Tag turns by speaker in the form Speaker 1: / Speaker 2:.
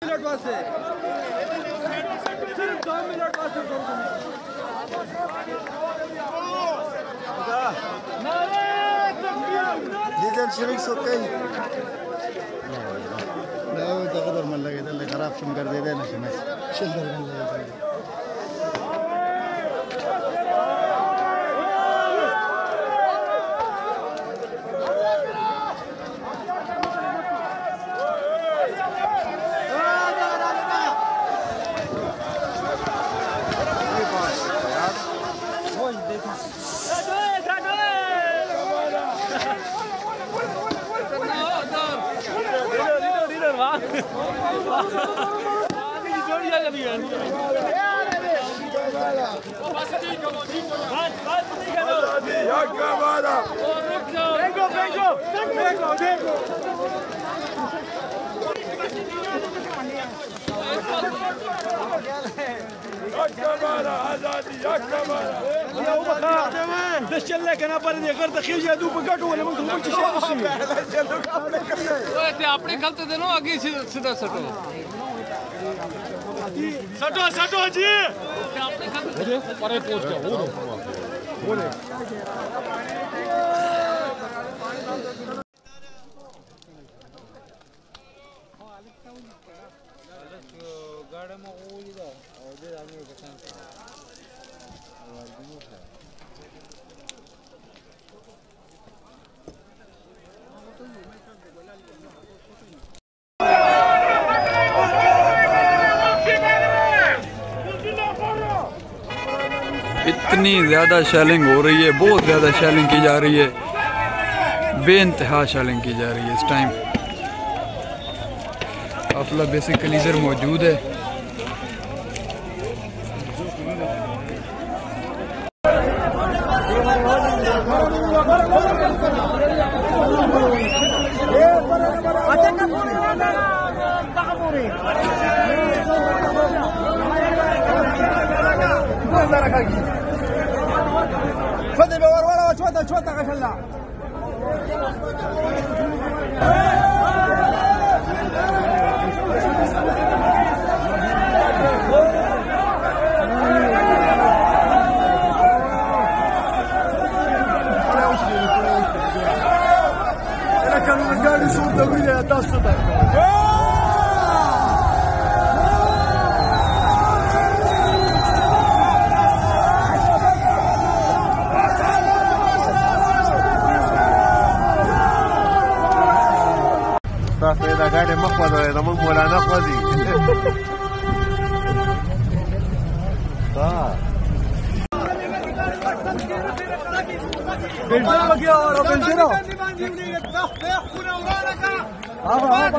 Speaker 1: मिनट वास्ते सिर्फ 2 मिनट वास्ते
Speaker 2: डीजल शरीक सोके لا ده قدر من لقيت اللي خراب شو مقردين عشان شيل من لقيت
Speaker 1: لك انا برد غير دخيل جادو بقاطو ولا ممكن قلت شيء
Speaker 3: अपने गलत दे नो आगे सीधा सटो
Speaker 1: सटो सटो जी
Speaker 3: अपने गलत परे पहुंच जाओ बोले गाड़ी में ओली दा और दे आगे बचान
Speaker 4: इतनी ज़्यादा शेलिंग हो रही है, बहुत ज़्यादा शेलिंग की जा रही है, बेइंतहा शेलिंग की जा रही है। इस टाइम काफिला बेसिकली इधर मौजूद है।
Speaker 1: تفضل بور ورا تفضل تفضل عشان لا انا كان قاعد يصور دوريه تصدق
Speaker 2: إذا قاعد مخوض ولا مو ولا نخوذي
Speaker 1: بنزيرو كيا ورا بنزيرو ها ها